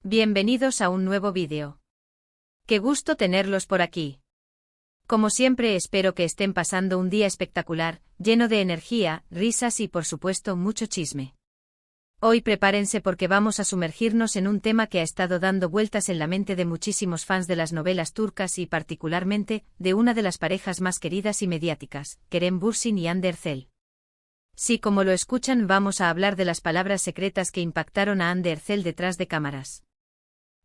Bienvenidos a un nuevo vídeo. Qué gusto tenerlos por aquí. Como siempre espero que estén pasando un día espectacular, lleno de energía, risas y por supuesto mucho chisme. Hoy prepárense porque vamos a sumergirnos en un tema que ha estado dando vueltas en la mente de muchísimos fans de las novelas turcas y particularmente de una de las parejas más queridas y mediáticas, Kerem Bürsin y Hande Erçel. Sí, como lo escuchan, vamos a hablar de las palabras secretas que impactaron a Hande Erçel detrás de cámaras.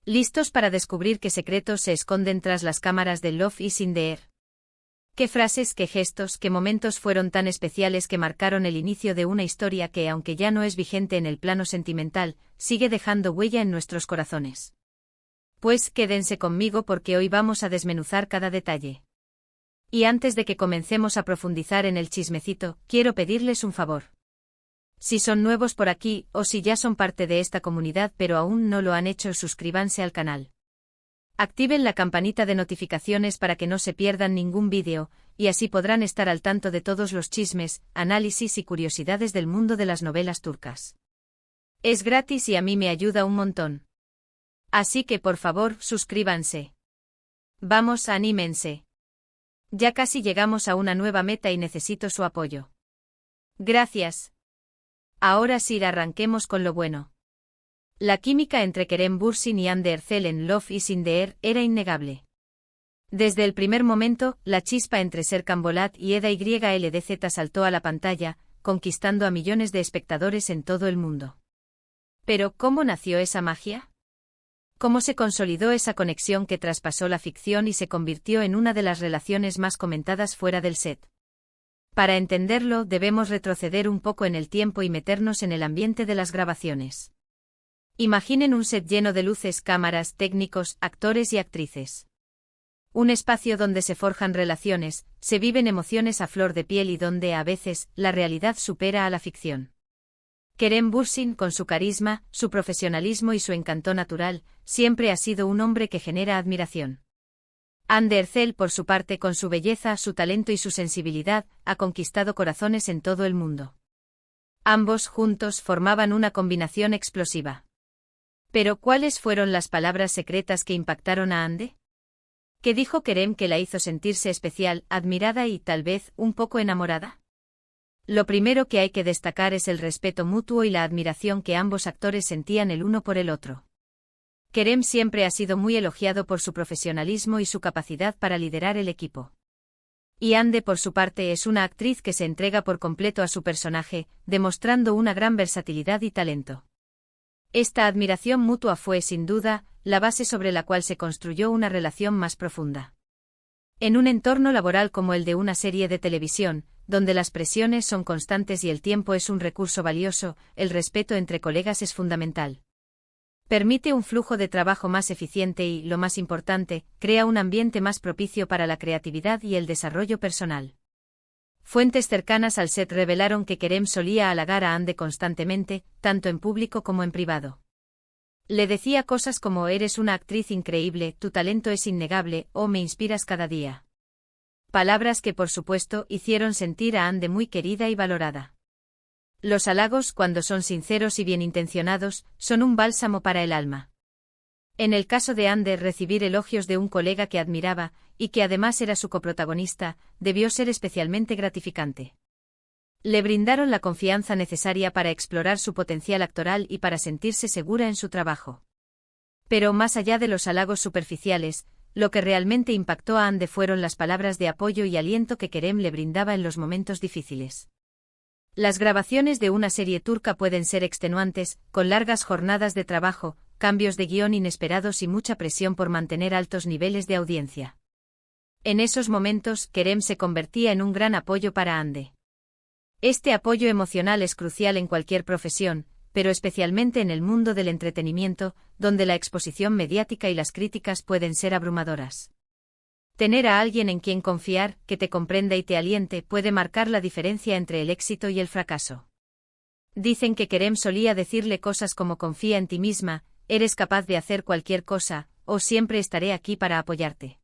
¿Listos para descubrir qué secretos se esconden tras las cámaras de Love is in the Air? ¿Qué frases, qué gestos, qué momentos fueron tan especiales que marcaron el inicio de una historia que, aunque ya no es vigente en el plano sentimental, sigue dejando huella en nuestros corazones? Pues quédense conmigo porque hoy vamos a desmenuzar cada detalle. Y antes de que comencemos a profundizar en el chismecito, quiero pedirles un favor. Si son nuevos por aquí o si ya son parte de esta comunidad pero aún no lo han hecho, suscríbanse al canal. Activen la campanita de notificaciones para que no se pierdan ningún vídeo, y así podrán estar al tanto de todos los chismes, análisis y curiosidades del mundo de las novelas turcas. Es gratis y a mí me ayuda un montón. Así que por favor, suscríbanse. Vamos, anímense. Ya casi llegamos a una nueva meta y necesito su apoyo. Gracias. Ahora sí, arranquemos con lo bueno. La química entre Kerem Bürsin y Hande Erçel en Love is in the Air era innegable. Desde el primer momento, la chispa entre Serkan Bolat y Eda YLDZ saltó a la pantalla, conquistando a millones de espectadores en todo el mundo. Pero, ¿cómo nació esa magia? ¿Cómo se consolidó esa conexión que traspasó la ficción y se convirtió en una de las relaciones más comentadas fuera del set? Para entenderlo, debemos retroceder un poco en el tiempo y meternos en el ambiente de las grabaciones. Imaginen un set lleno de luces, cámaras, técnicos, actores y actrices. Un espacio donde se forjan relaciones, se viven emociones a flor de piel y donde, a veces, la realidad supera a la ficción. Kerem Bürsin, con su carisma, su profesionalismo y su encanto natural, siempre ha sido un hombre que genera admiración. Hande Erçel, por su parte, con su belleza, su talento y su sensibilidad, ha conquistado corazones en todo el mundo. Ambos juntos formaban una combinación explosiva. Pero, ¿cuáles fueron las palabras secretas que impactaron a Hande? ¿Qué dijo Kerem que la hizo sentirse especial, admirada y, tal vez, un poco enamorada? Lo primero que hay que destacar es el respeto mutuo y la admiración que ambos actores sentían el uno por el otro. Kerem siempre ha sido muy elogiado por su profesionalismo y su capacidad para liderar el equipo. Y Hande, por su parte, es una actriz que se entrega por completo a su personaje, demostrando una gran versatilidad y talento. Esta admiración mutua fue, sin duda, la base sobre la cual se construyó una relación más profunda. En un entorno laboral como el de una serie de televisión, donde las presiones son constantes y el tiempo es un recurso valioso, el respeto entre colegas es fundamental. Permite un flujo de trabajo más eficiente y, lo más importante, crea un ambiente más propicio para la creatividad y el desarrollo personal. Fuentes cercanas al set revelaron que Kerem solía halagar a Hande constantemente, tanto en público como en privado. Le decía cosas como: eres una actriz increíble, tu talento es innegable, o me inspiras cada día. Palabras que, por supuesto, hicieron sentir a Hande muy querida y valorada. Los halagos, cuando son sinceros y bien intencionados, son un bálsamo para el alma. En el caso de Hande, recibir elogios de un colega que admiraba, y que además era su coprotagonista, debió ser especialmente gratificante. Le brindaron la confianza necesaria para explorar su potencial actoral y para sentirse segura en su trabajo. Pero más allá de los halagos superficiales, lo que realmente impactó a Hande fueron las palabras de apoyo y aliento que Kerem le brindaba en los momentos difíciles. Las grabaciones de una serie turca pueden ser extenuantes, con largas jornadas de trabajo, cambios de guión inesperados y mucha presión por mantener altos niveles de audiencia. En esos momentos, Kerem se convertía en un gran apoyo para Hande. Este apoyo emocional es crucial en cualquier profesión, pero especialmente en el mundo del entretenimiento, donde la exposición mediática y las críticas pueden ser abrumadoras. Tener a alguien en quien confiar, que te comprenda y te aliente, puede marcar la diferencia entre el éxito y el fracaso. Dicen que Kerem solía decirle cosas como: confía en ti misma, eres capaz de hacer cualquier cosa, o siempre estaré aquí para apoyarte.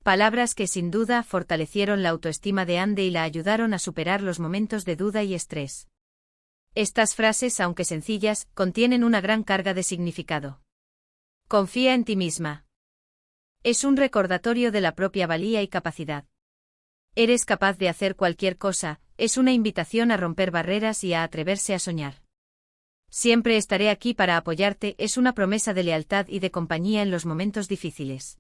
Palabras que sin duda fortalecieron la autoestima de Hande y la ayudaron a superar los momentos de duda y estrés. Estas frases, aunque sencillas, contienen una gran carga de significado. Confía en ti misma. Es un recordatorio de la propia valía y capacidad. Eres capaz de hacer cualquier cosa, es una invitación a romper barreras y a atreverse a soñar. Siempre estaré aquí para apoyarte, es una promesa de lealtad y de compañía en los momentos difíciles.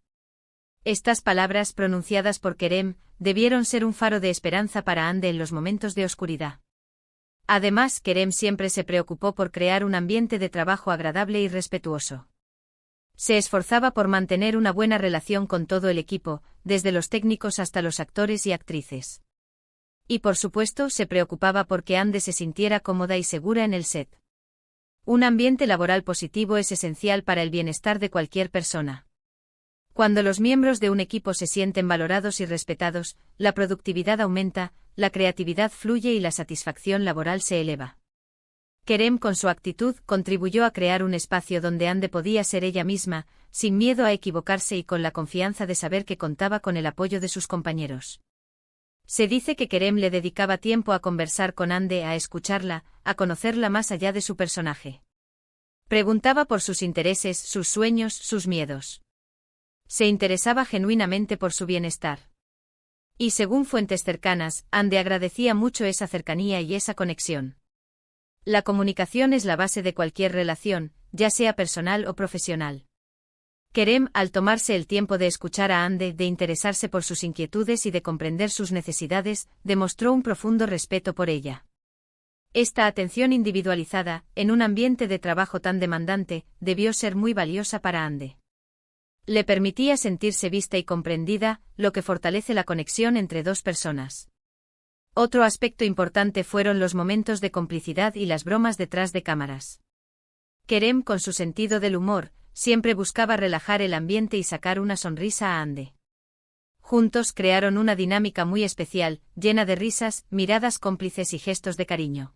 Estas palabras pronunciadas por Kerem debieron ser un faro de esperanza para Hande en los momentos de oscuridad. Además, Kerem siempre se preocupó por crear un ambiente de trabajo agradable y respetuoso. Se esforzaba por mantener una buena relación con todo el equipo, desde los técnicos hasta los actores y actrices. Y por supuesto, se preocupaba por que Hande se sintiera cómoda y segura en el set. Un ambiente laboral positivo es esencial para el bienestar de cualquier persona. Cuando los miembros de un equipo se sienten valorados y respetados, la productividad aumenta, la creatividad fluye y la satisfacción laboral se eleva. Kerem con su actitud contribuyó a crear un espacio donde Hande podía ser ella misma, sin miedo a equivocarse y con la confianza de saber que contaba con el apoyo de sus compañeros. Se dice que Kerem le dedicaba tiempo a conversar con Hande, a escucharla, a conocerla más allá de su personaje. Preguntaba por sus intereses, sus sueños, sus miedos. Se interesaba genuinamente por su bienestar. Y según fuentes cercanas, Hande agradecía mucho esa cercanía y esa conexión. La comunicación es la base de cualquier relación, ya sea personal o profesional. Kerem, al tomarse el tiempo de escuchar a Hande, de interesarse por sus inquietudes y de comprender sus necesidades, demostró un profundo respeto por ella. Esta atención individualizada, en un ambiente de trabajo tan demandante, debió ser muy valiosa para Hande. Le permitía sentirse vista y comprendida, lo que fortalece la conexión entre dos personas. Otro aspecto importante fueron los momentos de complicidad y las bromas detrás de cámaras. Kerem, con su sentido del humor, siempre buscaba relajar el ambiente y sacar una sonrisa a Hande. Juntos crearon una dinámica muy especial, llena de risas, miradas cómplices y gestos de cariño.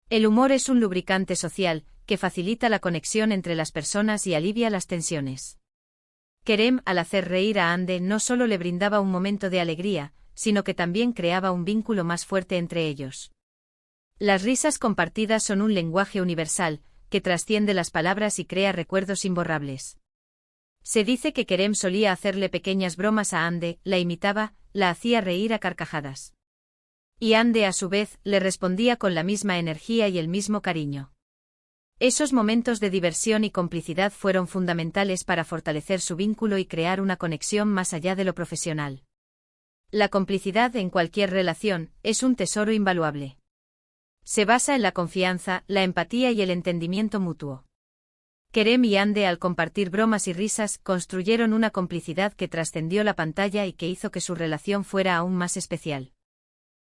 El humor es un lubricante social, que facilita la conexión entre las personas y alivia las tensiones. Kerem, al hacer reír a Hande, no solo le brindaba un momento de alegría, sino que también creaba un vínculo más fuerte entre ellos. Las risas compartidas son un lenguaje universal, que trasciende las palabras y crea recuerdos imborrables. Se dice que Kerem solía hacerle pequeñas bromas a Hande, la imitaba, la hacía reír a carcajadas. Y Hande a su vez, le respondía con la misma energía y el mismo cariño. Esos momentos de diversión y complicidad fueron fundamentales para fortalecer su vínculo y crear una conexión más allá de lo profesional. La complicidad en cualquier relación es un tesoro invaluable. Se basa en la confianza, la empatía y el entendimiento mutuo. Kerem y Hande, al compartir bromas y risas, construyeron una complicidad que trascendió la pantalla y que hizo que su relación fuera aún más especial.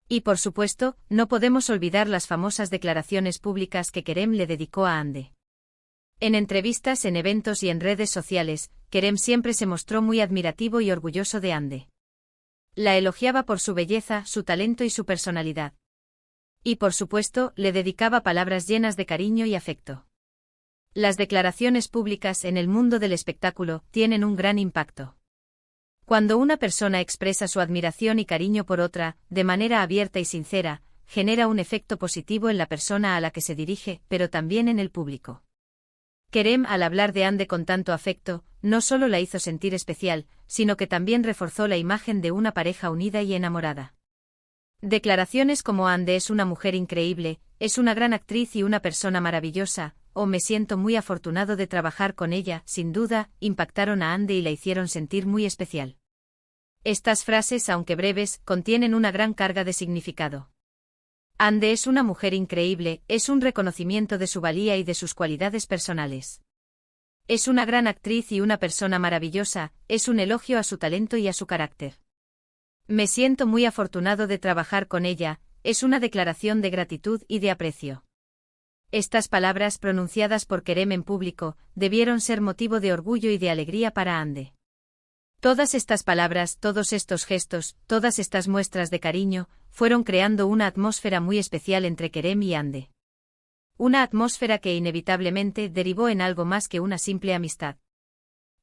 Y por supuesto, no podemos olvidar las famosas declaraciones públicas que Kerem le dedicó a Hande. En entrevistas, en eventos y en redes sociales, Kerem siempre se mostró muy admirativo y orgulloso de Hande. La elogiaba por su belleza, su talento y su personalidad. Y por supuesto, le dedicaba palabras llenas de cariño y afecto. Las declaraciones públicas en el mundo del espectáculo tienen un gran impacto. Cuando una persona expresa su admiración y cariño por otra, de manera abierta y sincera, genera un efecto positivo en la persona a la que se dirige, pero también en el público. Kerem, al hablar de Hande con tanto afecto, no solo la hizo sentir especial, sino que también reforzó la imagen de una pareja unida y enamorada. Declaraciones como Hande es una mujer increíble, es una gran actriz y una persona maravillosa, o me siento muy afortunado de trabajar con ella, sin duda, impactaron a Hande y la hicieron sentir muy especial. Estas frases, aunque breves, contienen una gran carga de significado. Hande es una mujer increíble, es un reconocimiento de su valía y de sus cualidades personales. Es una gran actriz y una persona maravillosa, es un elogio a su talento y a su carácter. Me siento muy afortunado de trabajar con ella, es una declaración de gratitud y de aprecio. Estas palabras pronunciadas por Kerem en público, debieron ser motivo de orgullo y de alegría para Hande. Todas estas palabras, todos estos gestos, todas estas muestras de cariño, fueron creando una atmósfera muy especial entre Kerem y Hande. Una atmósfera que inevitablemente derivó en algo más que una simple amistad.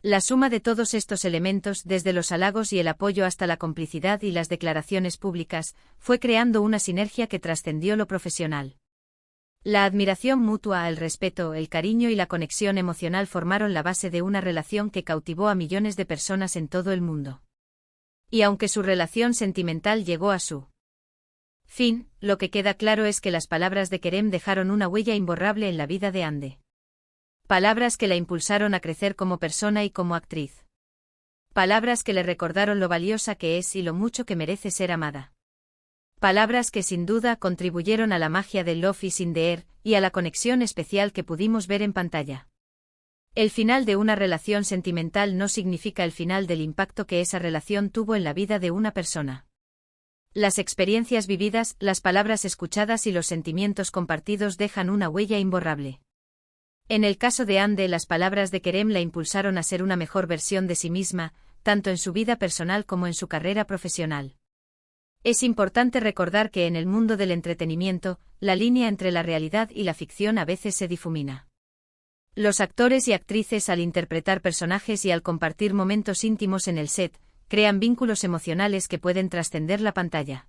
La suma de todos estos elementos, desde los halagos y el apoyo hasta la complicidad y las declaraciones públicas, fue creando una sinergia que trascendió lo profesional. La admiración mutua, el respeto, el cariño y la conexión emocional formaron la base de una relación que cautivó a millones de personas en todo el mundo. Y aunque su relación sentimental llegó a su fin, lo que queda claro es que las palabras de Kerem dejaron una huella imborrable en la vida de Hande. Palabras que la impulsaron a crecer como persona y como actriz. Palabras que le recordaron lo valiosa que es y lo mucho que merece ser amada. Palabras que sin duda contribuyeron a la magia de Love is in the Air y a la conexión especial que pudimos ver en pantalla. El final de una relación sentimental no significa el final del impacto que esa relación tuvo en la vida de una persona. Las experiencias vividas, las palabras escuchadas y los sentimientos compartidos dejan una huella imborrable. En el caso de Hande, las palabras de Kerem la impulsaron a ser una mejor versión de sí misma, tanto en su vida personal como en su carrera profesional. Es importante recordar que en el mundo del entretenimiento, la línea entre la realidad y la ficción a veces se difumina. Los actores y actrices, al interpretar personajes y al compartir momentos íntimos en el set, crean vínculos emocionales que pueden trascender la pantalla.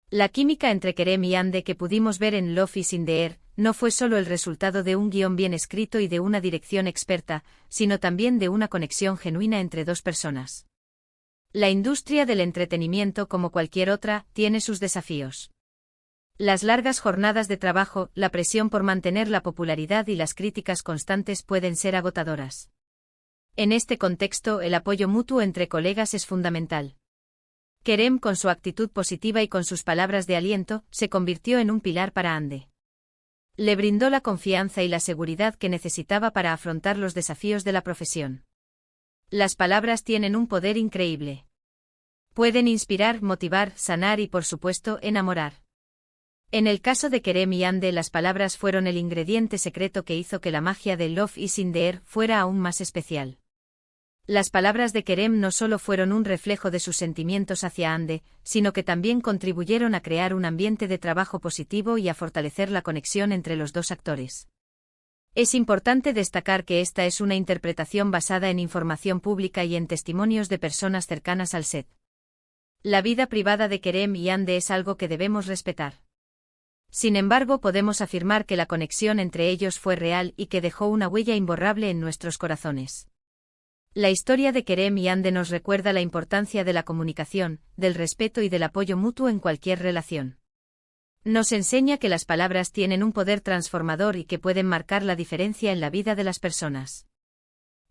La química entre Kerem y Hande que pudimos ver en Love is in the Air no fue solo el resultado de un guión bien escrito y de una dirección experta, sino también de una conexión genuina entre dos personas. La industria del entretenimiento, como cualquier otra, tiene sus desafíos. Las largas jornadas de trabajo, la presión por mantener la popularidad y las críticas constantes pueden ser agotadoras. En este contexto, el apoyo mutuo entre colegas es fundamental. Kerem, con su actitud positiva y con sus palabras de aliento, se convirtió en un pilar para Hande. Le brindó la confianza y la seguridad que necesitaba para afrontar los desafíos de la profesión. Las palabras tienen un poder increíble. Pueden inspirar, motivar, sanar y, por supuesto, enamorar. En el caso de Kerem y Hande, las palabras fueron el ingrediente secreto que hizo que la magia de Love is in the Air fuera aún más especial. Las palabras de Kerem no solo fueron un reflejo de sus sentimientos hacia Hande, sino que también contribuyeron a crear un ambiente de trabajo positivo y a fortalecer la conexión entre los dos actores. Es importante destacar que esta es una interpretación basada en información pública y en testimonios de personas cercanas al set. La vida privada de Kerem y Hande es algo que debemos respetar. Sin embargo, podemos afirmar que la conexión entre ellos fue real y que dejó una huella imborrable en nuestros corazones. La historia de Kerem y Hande nos recuerda la importancia de la comunicación, del respeto y del apoyo mutuo en cualquier relación. Nos enseña que las palabras tienen un poder transformador y que pueden marcar la diferencia en la vida de las personas.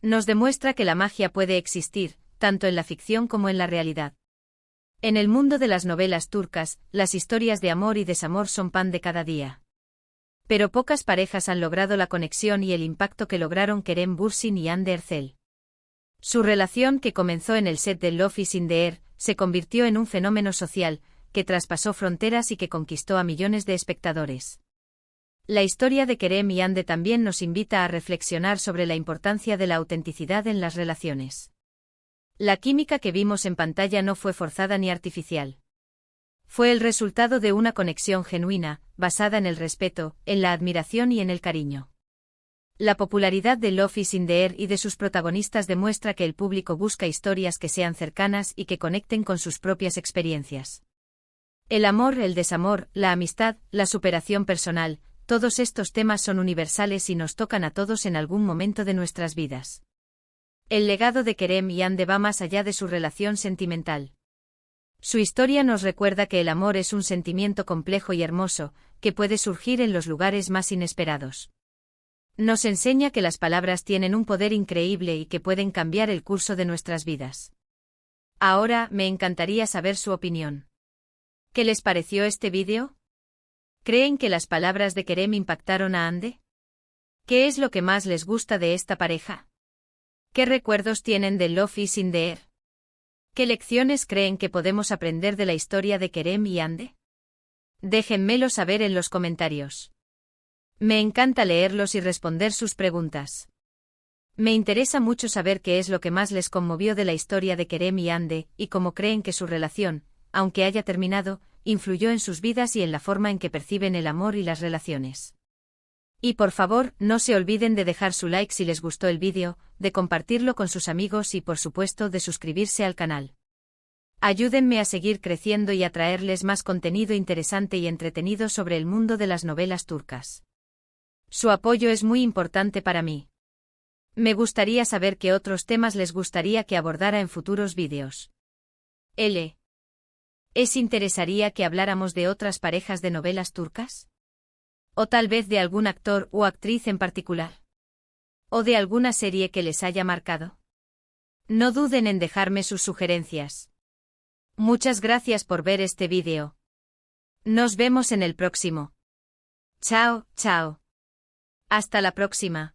Nos demuestra que la magia puede existir, tanto en la ficción como en la realidad. En el mundo de las novelas turcas, las historias de amor y desamor son pan de cada día. Pero pocas parejas han logrado la conexión y el impacto que lograron Kerem Bürsin y Hande Erçel. Su relación, que comenzó en el set de Love is in the Air, se convirtió en un fenómeno social, que traspasó fronteras y que conquistó a millones de espectadores. La historia de Kerem y Hande también nos invita a reflexionar sobre la importancia de la autenticidad en las relaciones. La química que vimos en pantalla no fue forzada ni artificial. Fue el resultado de una conexión genuina, basada en el respeto, en la admiración y en el cariño. La popularidad de Love is in the Air y de sus protagonistas demuestra que el público busca historias que sean cercanas y que conecten con sus propias experiencias. El amor, el desamor, la amistad, la superación personal, todos estos temas son universales y nos tocan a todos en algún momento de nuestras vidas. El legado de Kerem y Hande va más allá de su relación sentimental. Su historia nos recuerda que el amor es un sentimiento complejo y hermoso, que puede surgir en los lugares más inesperados. Nos enseña que las palabras tienen un poder increíble y que pueden cambiar el curso de nuestras vidas. Ahora, me encantaría saber su opinión. ¿Qué les pareció este vídeo? ¿Creen que las palabras de Kerem impactaron a Hande? ¿Qué es lo que más les gusta de esta pareja? ¿Qué recuerdos tienen de Love is in the Air? ¿Qué lecciones creen que podemos aprender de la historia de Kerem y Hande? Déjenmelo saber en los comentarios. Me encanta leerlos y responder sus preguntas. Me interesa mucho saber qué es lo que más les conmovió de la historia de Kerem y Hande, y cómo creen que su relación, aunque haya terminado, influyó en sus vidas y en la forma en que perciben el amor y las relaciones. Y por favor, no se olviden de dejar su like si les gustó el vídeo, de compartirlo con sus amigos y por supuesto de suscribirse al canal. Ayúdenme a seguir creciendo y a traerles más contenido interesante y entretenido sobre el mundo de las novelas turcas. Su apoyo es muy importante para mí. Me gustaría saber qué otros temas les gustaría que abordara en futuros vídeos. ¿Es interesaría que habláramos de otras parejas de novelas turcas? ¿O tal vez de algún actor o actriz en particular? ¿O de alguna serie que les haya marcado? No duden en dejarme sus sugerencias. Muchas gracias por ver este vídeo. Nos vemos en el próximo. Chao, chao. Hasta la próxima.